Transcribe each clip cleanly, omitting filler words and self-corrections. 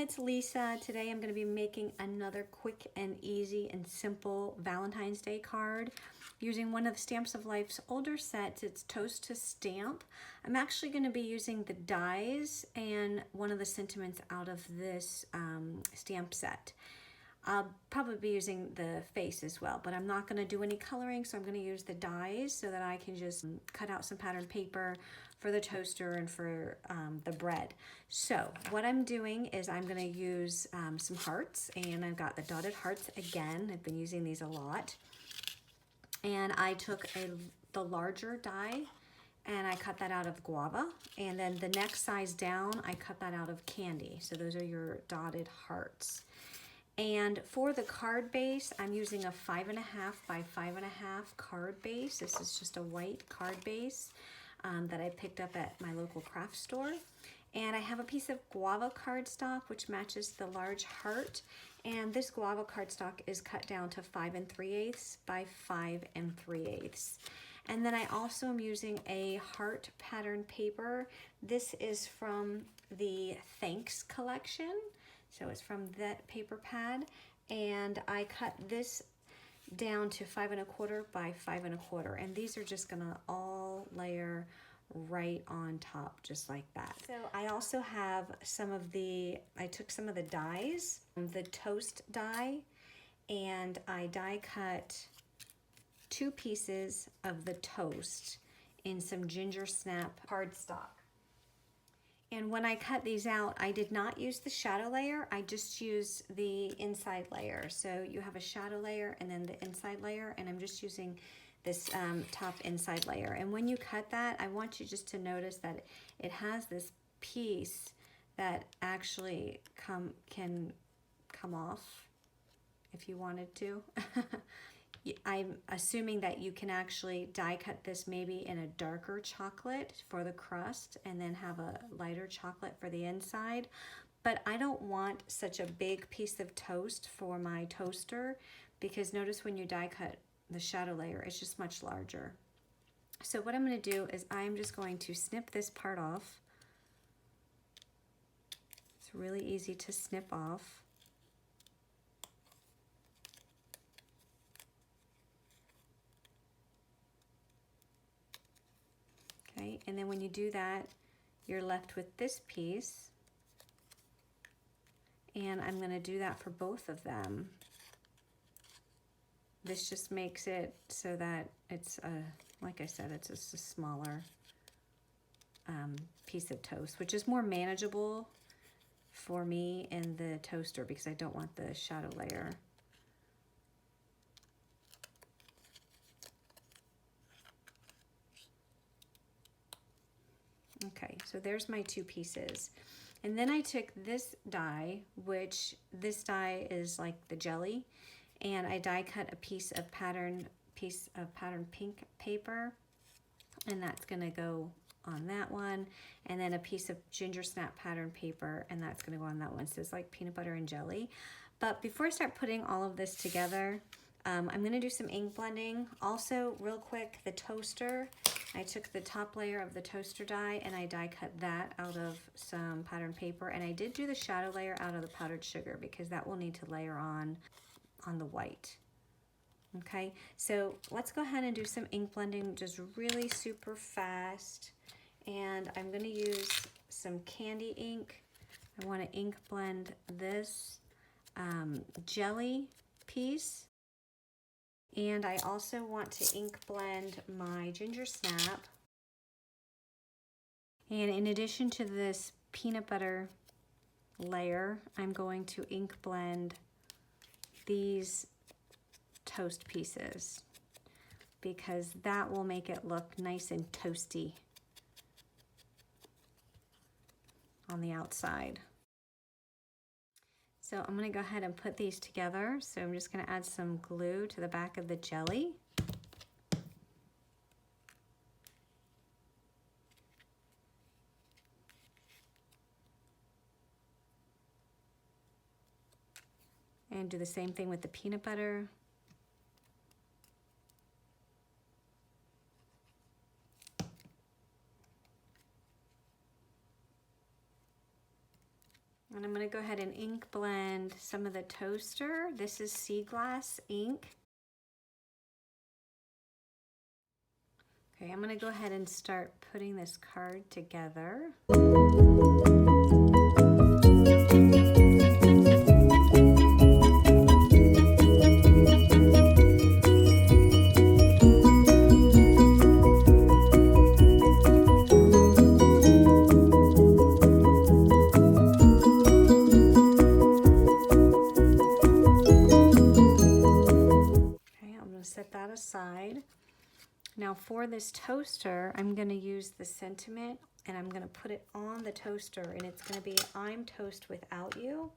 it's Lisa. Today I'm going to be making another quick and easy and simple Valentine's Day card using one of the Stamps of Life's older sets. It's Toast2Stamp. I'm actually going to be using the dies and one of the sentiments out of this stamp set. I'll probably be using the face as well, but I'm not going to do any coloring, so I'm going to use the dies so that I can just cut out some pattern paper for the toaster and for the bread. So what I'm doing is I'm going to use some hearts, and I've got the dotted hearts again. I've been using these a lot. And I took the larger die and I cut that out of guava, and then the next size down I cut that out of candy. So those are your dotted hearts. And for the card base, I'm using a 5.5 by 5.5 card base. This is just a white card base that I picked up at my local craft store. And I have a piece of guava cardstock which matches the large heart. And this guava cardstock is cut down to 5 3/8 by 5 3/8. And then I also am using a heart pattern paper. This is from the Thanks collection. So it's from that paper pad, and I cut this down to 5 1/4 by 5 1/4, and these are just gonna all layer right on top, just like that. So I also have I took some of the dies, the toast die, and I die cut 2 pieces of the toast in some ginger snap cardstock. And when I cut these out, I did not use the shadow layer, I just used the inside layer. So you have a shadow layer and then the inside layer, and I'm just using this top inside layer. And when you cut that, I want you just to notice that it has this piece that actually can come off if you wanted to. I'm assuming that you can actually die cut this maybe in a darker chocolate for the crust and then have a lighter chocolate for the inside. But I don't want such a big piece of toast for my toaster, because notice when you die cut the shadow layer, it's just much larger. So what I'm going to do is I'm just going to snip this part off. It's really easy to snip off. Okay, and then when you do that, you're left with this piece, and I'm going to do that for both of them. This just makes it so that it's like I said, it's just a smaller piece of toast, which is more manageable for me in the toaster because I don't want the shadow layer. Okay, so there's my 2 pieces. And then I took this die, which this die is like the jelly, and I die cut a piece of pattern pink paper, and that's gonna go on that one, and then a piece of ginger snap pattern paper, and that's gonna go on that one. So it's like peanut butter and jelly. But before I start putting all of this together, I'm gonna do some ink blending. Also, real quick, the toaster, I took the top layer of the toaster die and I die cut that out of some pattern paper, and I did do the shadow layer out of the powdered sugar because that will need to layer on the white. Okay, so let's go ahead and do some ink blending just really super fast. And I'm gonna use some candy ink. I wanna ink blend this jelly piece. And I also want to ink blend my ginger snap. And in addition to this peanut butter layer, I'm going to ink blend these toast pieces because that will make it look nice and toasty on the outside. So I'm going to go ahead and put these together. So I'm just going to add some glue to the back of the jelly. And do the same thing with the peanut butter. And I'm gonna go ahead and ink blend some of the toaster. This is sea glass ink. Okay, I'm gonna go ahead and start putting this card together. Set that aside. Now for this toaster, I'm going to use the sentiment and I'm going to put it on the toaster, and it's going to be I'm toast without you.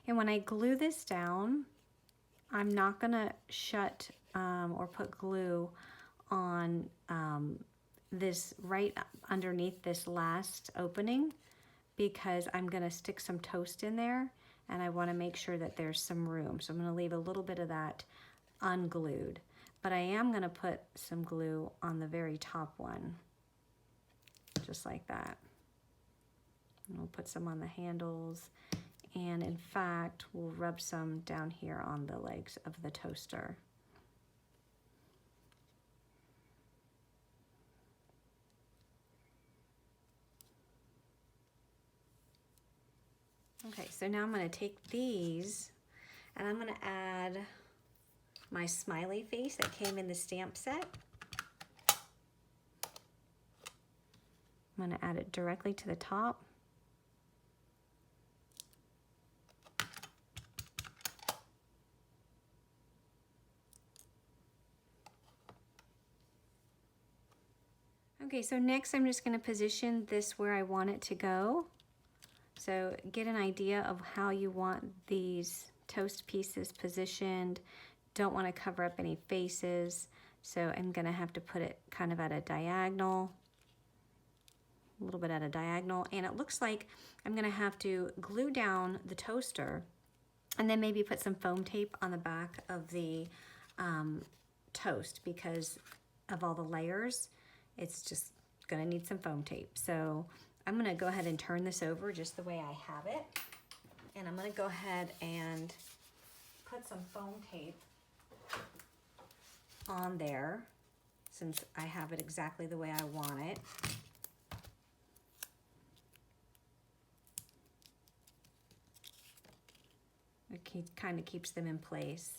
And when I glue this down, I'm not going to shut or put glue on this right underneath this last opening, because I'm going to stick some toast in there and I want to make sure that there's some room. So I'm going to leave a little bit of that unglued, but I am going to put some glue on the very top one, just like that. And we'll put some on the handles, and in fact we'll rub some down here on the legs of the toaster. Okay, so now I'm going to take these and I'm going to add my smiley face that came in the stamp set. I'm going to add it directly to the top. Okay, so next I'm just going to position this where I want it to go. So get an idea of how you want these toast pieces positioned. Don't want to cover up any faces, so I'm going to have to put it kind of at a diagonal, a little bit at a diagonal, and it looks like I'm going to have to glue down the toaster and then maybe put some foam tape on the back of the toast, because of all the layers, it's just going to need some foam tape. So I'm going to go ahead and turn this over just the way I have it. And I'm going to go ahead and put some foam tape on there since I have it exactly the way I want it. It kind of keeps them in place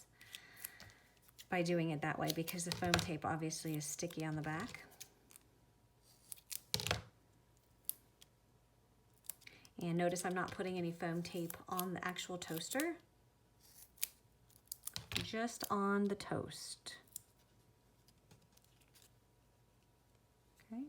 by doing it that way, because the foam tape obviously is sticky on the back. And notice I'm not putting any foam tape on the actual toaster, just on the toast. Okay.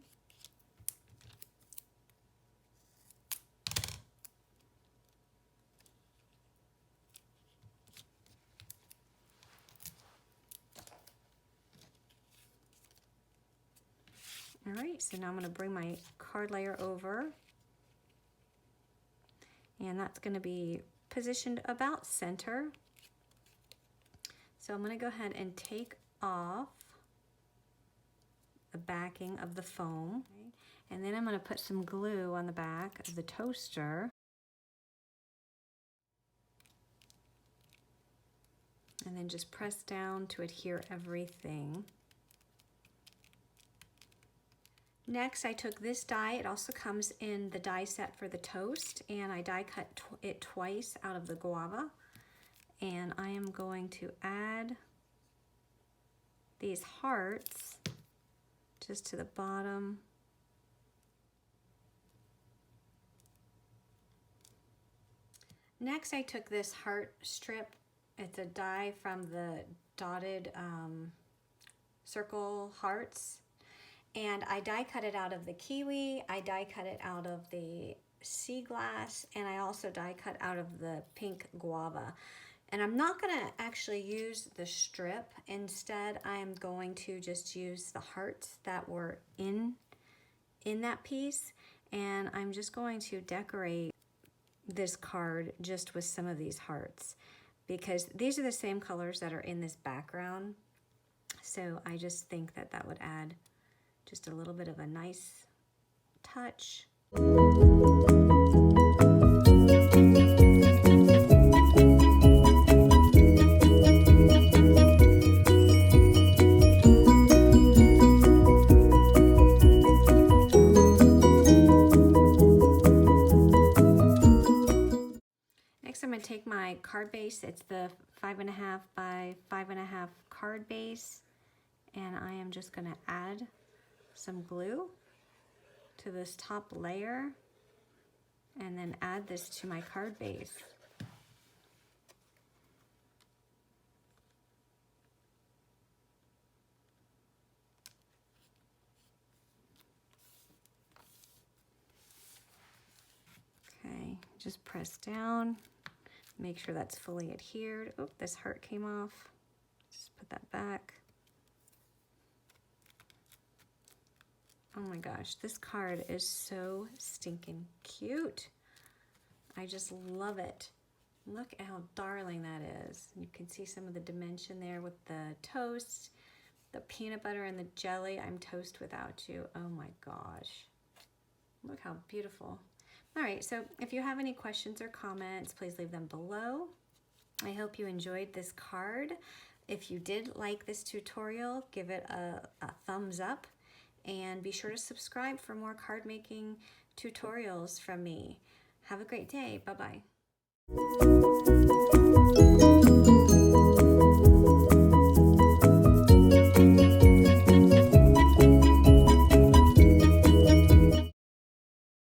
All right, so now I'm going to bring my card layer over. And that's going to be positioned about center. So I'm going to go ahead and take off the backing of the foam. Okay. And then I'm going to put some glue on the back of the toaster. And then just press down to adhere everything. Next, I took this die. It also comes in the die set for the toast, and I die cut it twice out of the guava. And I am going to add these hearts just to the bottom. Next, I took this heart strip. It's a die from the dotted circle hearts. And I die cut it out of the kiwi, I die cut it out of the sea glass, and I also die cut out of the pink guava. And I'm not going to actually use the strip. Instead, I am going to just use the hearts that were in that piece. And I'm just going to decorate this card just with some of these hearts. because these are the same colors that are in this background. So I just think that that would add just a little bit of a nice touch. Next, I'm going to take my card base. It's the 5.5 by 5.5 card base, and I am just going to add some glue to this top layer and then add this to my card base. Okay, just press down, make sure that's fully adhered. Oh, this heart came off. Just put that back. Oh my gosh, this card is so stinking cute. I just love it. Look at how darling that is. You can see some of the dimension there with the toast, the peanut butter and the jelly. I'm toast without you. Oh my gosh. Look how beautiful. All right, so if you have any questions or comments, please leave them below. I hope you enjoyed this card. If you did like this tutorial, give it a thumbs up. And be sure to subscribe for more card making tutorials from me. Have a great day. Bye-bye.